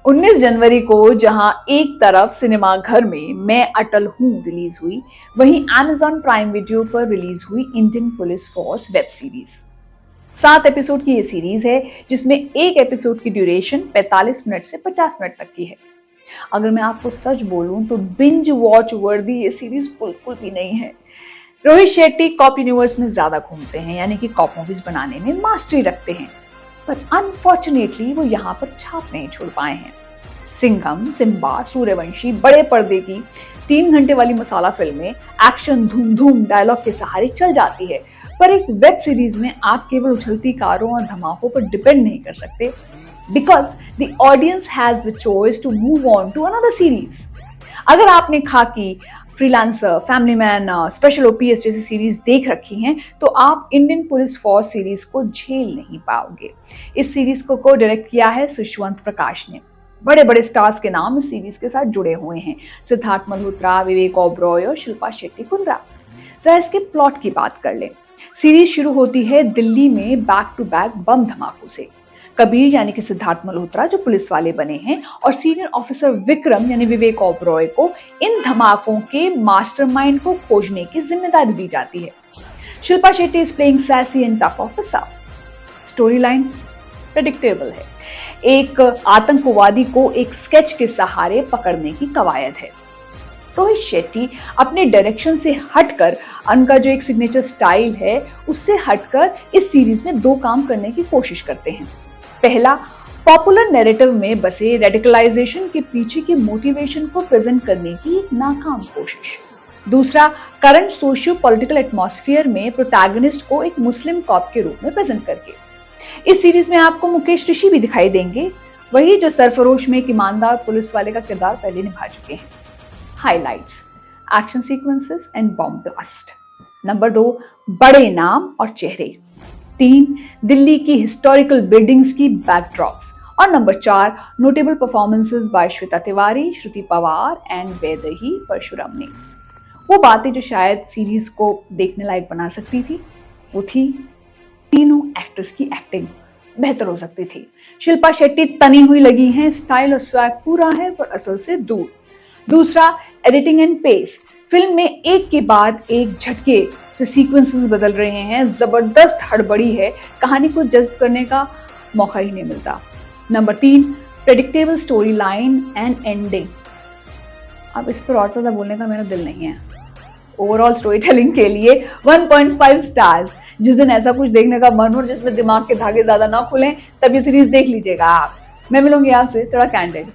19 जनवरी को जहां एक तरफ सिनेमा घर में मैं अटल हूं रिलीज हुई, वहीं Amazon प्राइम वीडियो पर रिलीज हुई Indian police force web series. 7 episode की ये सीरीज है जिसमें एक एपिसोड की ड्यूरेशन 45 मिनट से 50 मिनट तक की है। अगर मैं आपको सच बोलूं तो बिंज वॉच वर्दी ये सीरीज बिल्कुल भी नहीं है। रोहित शेट्टी कॉप यूनिवर्स में ज्यादा घूमते हैं, यानी कि कॉप मूवीज बनाने में मास्टरी रखते हैं, पर अनफॉर्चुनेटली वो यहाँ पर छाप नहीं छोड़ पाए हैं। सिंघम, सिम्बा, सूर्यवंशी बड़े पर्दे की 3 घंटे वाली मसाला फिल्में एक्शन धूम धूम डायलॉग के सहारे चल जाती है, पर एक वेब सीरीज में आप केवल उछलती कारों और धमाकों पर डिपेंड नहीं कर सकते, because the audience has the choice to move on to another series. अगर आपने Khakee, freelancer, family man, special ops जैसी सीरीज देख रखी हैं तो आप इंडियन पुलिस फोर्स सीरीज को झेल नहीं पाओगे। इस सीरीज को डायरेक्ट किया है सुष्वंत प्रकाश ने। बड़े बड़े स्टार्स के नाम इस सीरीज के साथ जुड़े हुए हैं, सिद्धार्थ मल्होत्रा, विवेक ओबरॉय और शिल्पा शेट्टी-कुंद्रा। जरा इसके प्लॉट की बात कर लें। सीरीज शुरू होती है दिल्ली में बैक टू बैक बम धमाकों से। कबीर यानी कि सिद्धार्थ मल्होत्रा जो पुलिस वाले बने हैं और सीनियर ऑफिसर विक्रम यानी विवेक ओबरॉय को इन धमाकों के मास्टरमाइंड को खोजने की जिम्मेदारी दी जाती है। Shilpa Shetty is playing sassy and tough officer. Story line predictable है। एक आतंकवादी को एक स्केच के सहारे पकड़ने की कवायद है। रोहित शेट्टी अपने डायरेक्शन से हटकर, उनका जो एक सिग्नेचर स्टाइल है उससे हटकर इस सीरीज में 2 काम करने की कोशिश करते हैं। पहला, पॉपुलर नैरेटिव में बसे रेडिकलाइजेशन के पीछे की मोटिवेशन को प्रेजेंट करने की एक नाकाम कोशिश। दूसरा, करंट सोशियो पॉलिटिकल एटमॉस्फेयर में प्रोटैगनिस्ट को एक मुस्लिम कॉप के रूप में प्रेजेंट करके। इस सीरीज में आपको मुकेश ऋषि भी दिखाई देंगे, वही जो सरफरोश में एक ईमानदार पुलिस वाले का किरदार पहले निभा चुके हैं। Highlights, action sequences and bomb blast. Number 2, बड़े नाम और चेहरे। 3, दिल्ली की हिस्टोरिकल बिल्डिंग्स की बैकड्रॉप्स। और number 4, notable performances by Shweta Tiwari, Shruti Pawar and Vaidehi Parshuram ने। वो बातें जो शायद सीरीज को देखने लायक बना सकती थी वो थी तीनों एक्टर्स की एक्टिंग बेहतर हो सकती थी। शिल्पा शेट्टी तनी हुई लगी हैं, स्टाइल और स्वैग पूरा है पर असल से दूर। दूसरा, एडिटिंग एंड पेस। फिल्म में एक के बाद एक झटके से सीक्वेंसेस बदल रहे हैं, जबरदस्त हड़बड़ी है, कहानी को जज्ब करने का मौका ही नहीं मिलता। Number 3, predictable story line and ending. अब इस पर और ज्यादा बोलने का मेरा दिल नहीं है। ओवरऑल स्टोरी टेलिंग के लिए 1.5 स्टार्स। जिस दिन ऐसा कुछ देखने का मन हो जिसमें दिमाग के धागे ज्यादा ना खुलें तब ये सीरीज देख लीजिएगा आप। मैं मिलूंगी आपसे थोड़ा कैंडिड।